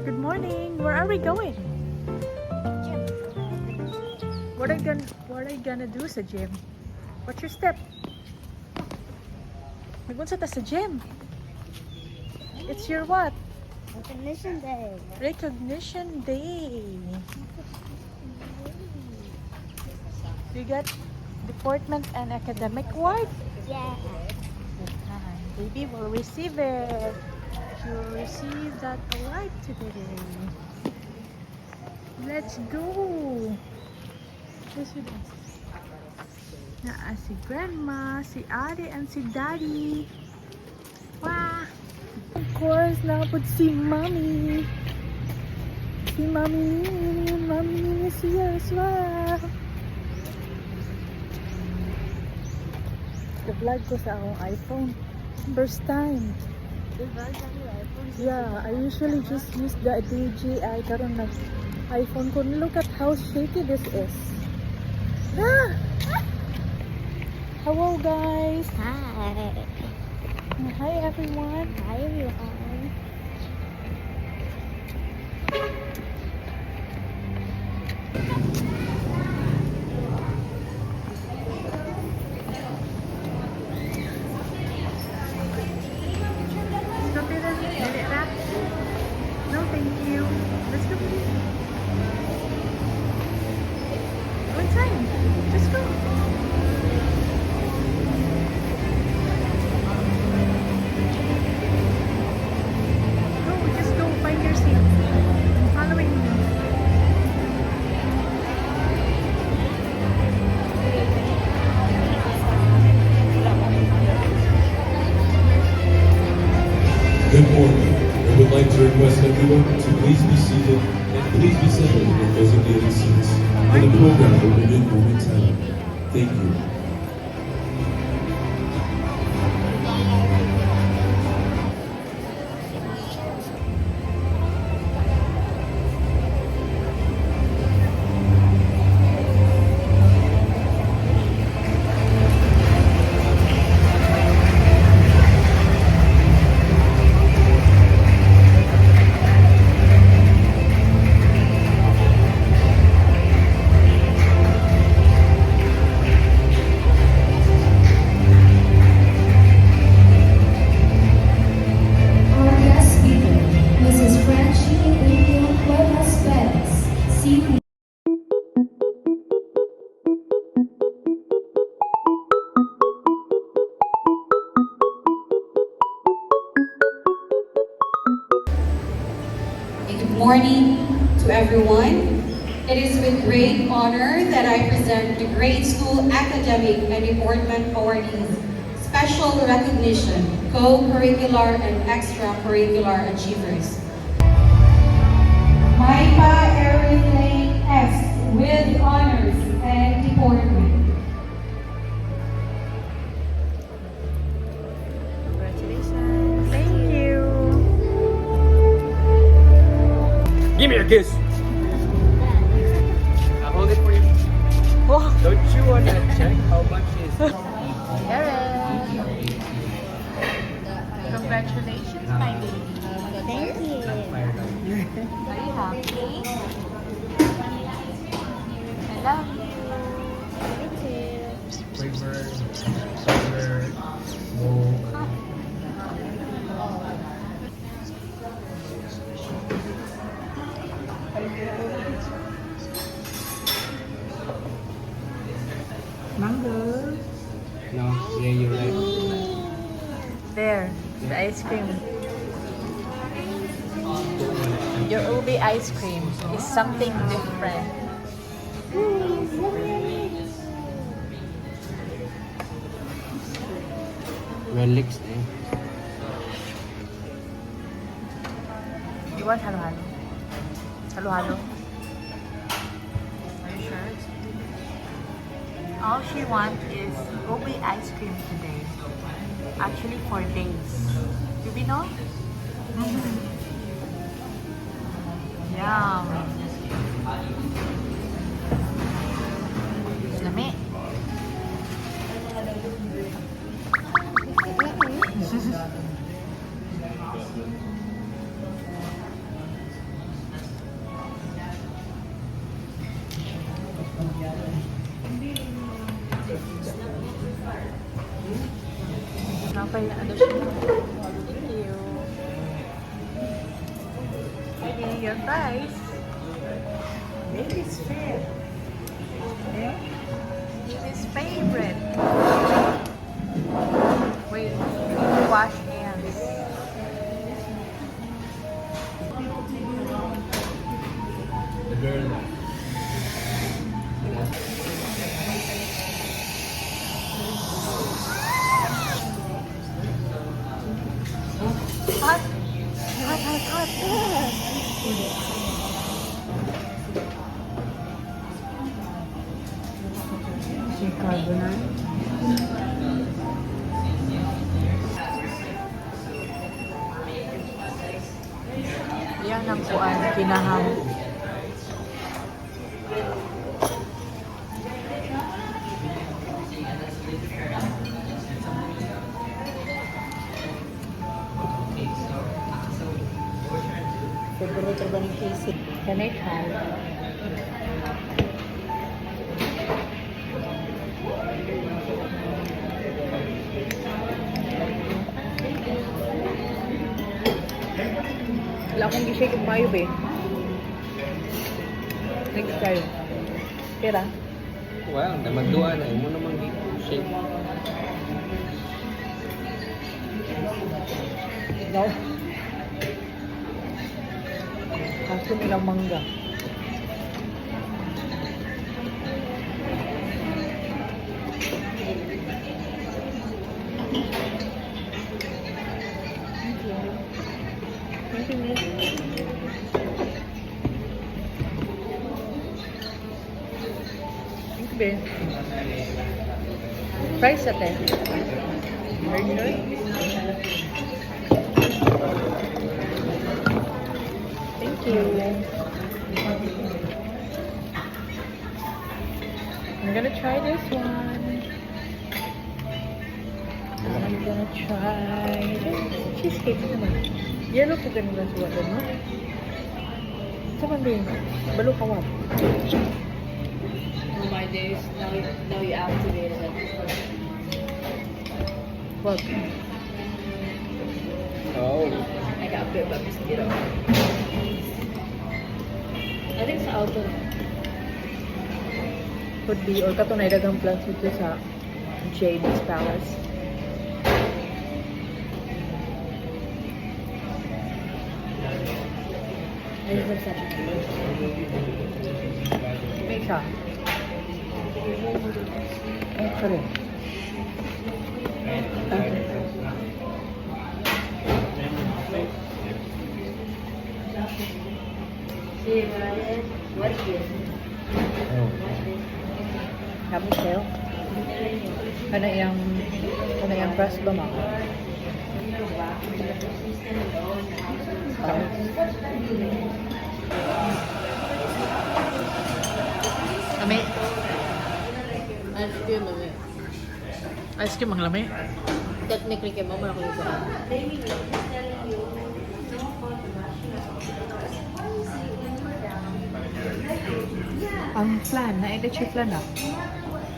Good morning. Where are we going? Gym. What are you gonna do sa gym? What's your step? Nagunsa ta sa gym. It's your what? Recognition Day. Recognition Day. You got Deportment and Academic Award? Yeah. Baby will receive it. She will receive that award today. Let's go. Yes, naa si Grandma, si Ari, and si Daddy. Wow. Of course, nakapod si Mommy. Si Mommy. Mommy is here as well. The-vlog ko sa akong iPhone. First time. Yeah, I usually just use the DJI karon nag iPhone ko. Look at how shaky this is. Ah! Hello guys. Hi. Hi everyone. Hi everyone. No, thank you. Let's go. Go inside. Just go. Go, just go. Find your seat. I'm following you. Good morning. I would like to request everyone to please be seated and please be settled in your designated seats. And the program will begin momentarily. Thank you. Our guest speaker, Mrs. Francine Emil Cuevas Perez, CEO. Good morning to everyone. It is with great honor that I present the Grade School Academic and Deportment Awardees Special Recognition, Co-Curricular and Extracurricular Achievers. Maipa Erin Lane S. with Honors and Deportment. Congratulations. Thank you. Give me a kiss. I'll hold it for you. Oh, Don't you want to check how much is? Erin. Congratulations, my baby. Thank you. Are you happy? I love you. Me too. Flavor, smoke. Mango. No, yeah, you're right. There, the ice cream. Your Ubi ice cream is something different. Relics eh. You want halo-halo? Halo-halo? Are you sure? All she wants is Ubi ice cream today. Actually, for days. Do we know? Yum. Lami. Nakapay na ano siya. Thank you. Okay, your fries. Baby's favorite. Yeah? Baby's favorite. Wait, we need to wash hands. The girl. Hot! Hot, hot, hot! Si carbonara. Yan ang kuan, kinaham. Favorite ba ni Casey? Can I try? Wala akong gishake yung mayo, be. Next time. Kira? Well, magduwa na. Mo naman shake. No. Kaso nilang mangga. Thank you, miss. Thank you, babe. Price ate. Very good. Thank you. I'm gonna try this one. I'm gonna try this cheesecake naman. Yellow po ganun lang suwa doon, no? Saan man din? Balo kawat. Oh my days, now you activated it. What? Oh. I got bit by mosquito. I think sa auto. Could be, or katunay dagang plants dito sa Jade's Palace. I just went such a May siya. Ay, sorry. What is Kami sa'yo. Kana yung press ba, ma? Lami. Ice cream of it. Ice cream ang lami. Technically, kay mama ako yung Ang flan, na-edit yung flan ah.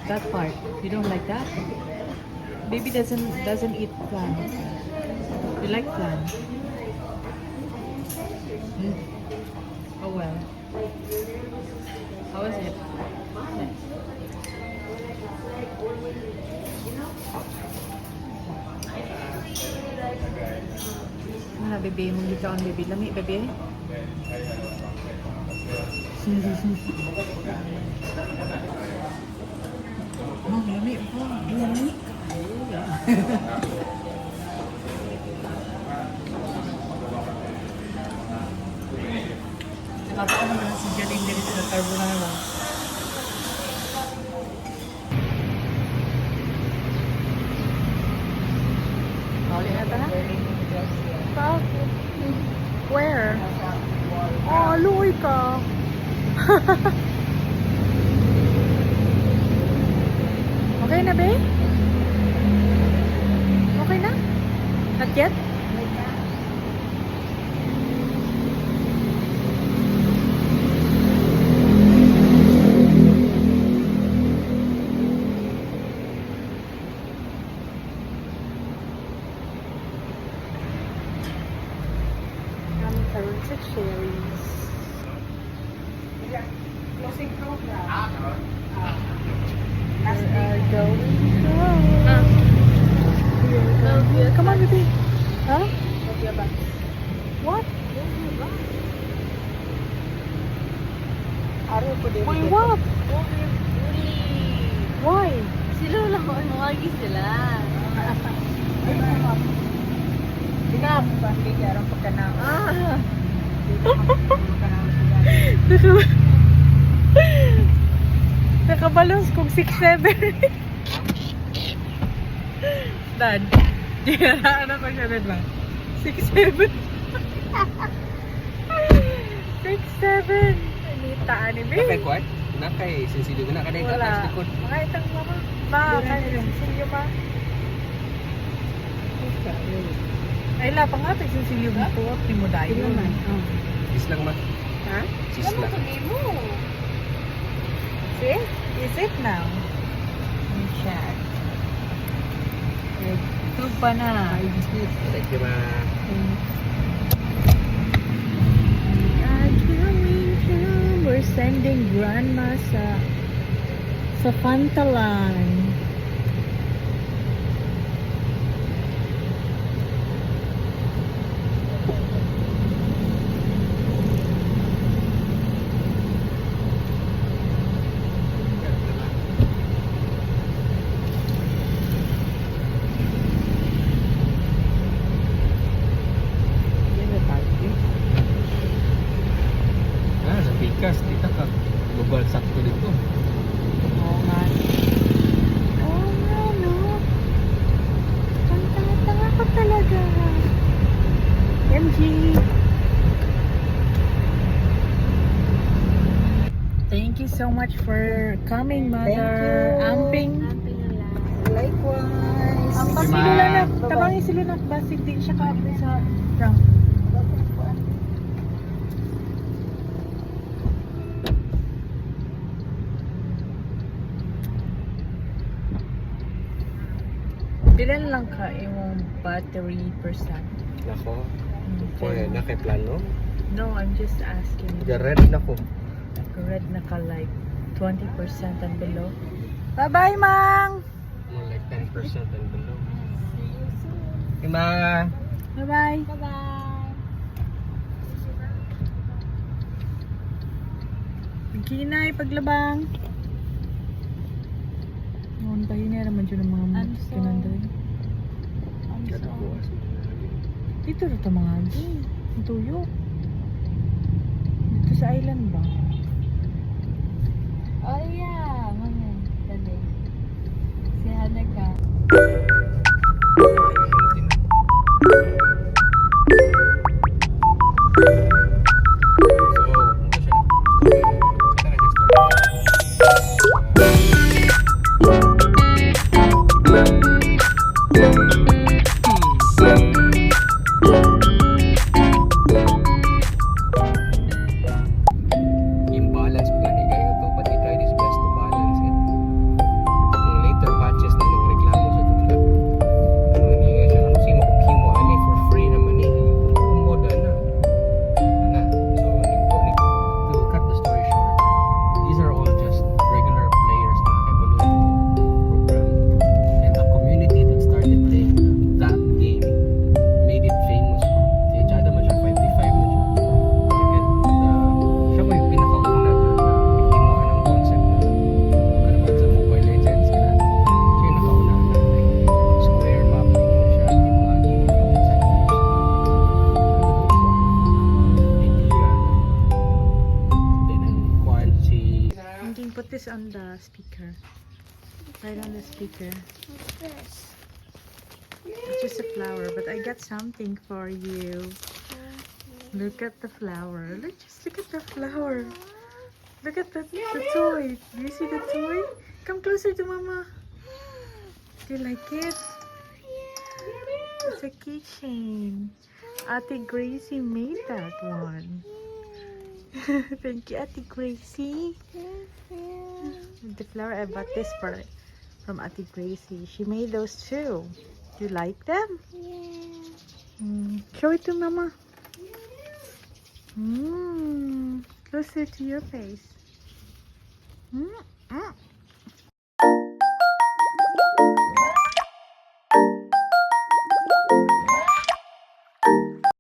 That part, you don't like that? Baby doesn't eat flan. You like flan? Mm. Oh well. How was it? Ah, baby, mong dito ang baby. Lami, baby. Oh, lami po. Lami. Nakaka naman si Jaling din sa carbonara. Huli na ta? Where? Oh, luoy ka. Okay na, babe? Okay na? Not yet? It's a cherries. Closing program. We are going home. Come on, baby. Huh? What? Why what? Why? Sila lang ko, mawagi sila. Tingap. Bakit yarang pagkanang? Nakabalons kung 6'7". Dad, ano pa siya rin lang? 6'7". 6'7". Anita, anime. Nakay kuwan? Nakay sensilyo na kada Wala. atas likod. Mga itang mama. Ma, kaya sinsilyo ma. Ay, la pa nga, sinsilyo mo po. Timudayo. Is lang ma. Ha? Sis lang. See? Is it now? Chat. Tug pa na. Thank you ma. We're sending grandma sa Pantalan. Sa pikas, kita ka. Global sakto dito. Oo nga. Oo nga, no? Tanga ko talaga. MG. Thank you so much for coming, Mother. Amping. Likewise. Ang Thank you, sila Ma. na, tabangin sila na, basig din siya kaapin sa trunk. Bilan lang ka yung battery percent? Nako. Okay, nakay plano. No, I'm just asking. Red na ko. Red na ka like 20% and below. Bye-bye, Mang! More like 10% and below. Ma. Bye-bye. Kinay, paglabang. Noon pa yun naman dyan ang mga kinandoy. Dito rin ito mga agi. Ang tuyo. Dito sa island ba? Oh yeah, mga dali. Si Hanaka. Imbalance plan ni kayo to, but he tried his best to balance it. Yung later batches na nung reklamo sa tutla. Hindi nga siya, si mo kung himo, ani for free naman eh. Moda na. So, to cut the story short, these are all just regular players na evolve program. And the community that started playing that game made it famous. Kaya tsada man siya, 55 man siya. Siya ko yung pinakauna doon na himuan ng concept na kanaman sa Mobile Legends ka na. Siya yung nakauna na like square mapping na siya, timagi, yung designers. Idea. Then ang kwan si You can put this on the speaker. Right on the speaker. It's just a flower, but I got something for you. Look at the flower. Just look at the flower. Look at the toy. Do you see the toy? Come closer to Mama. Do you like it? It's a keychain. Ate Gracie made that one. Thank you, Ate Gracie. The flower, I bought this from Ate Gracie. She made those too. Do you like them? Show it to Mama. Closer to your face.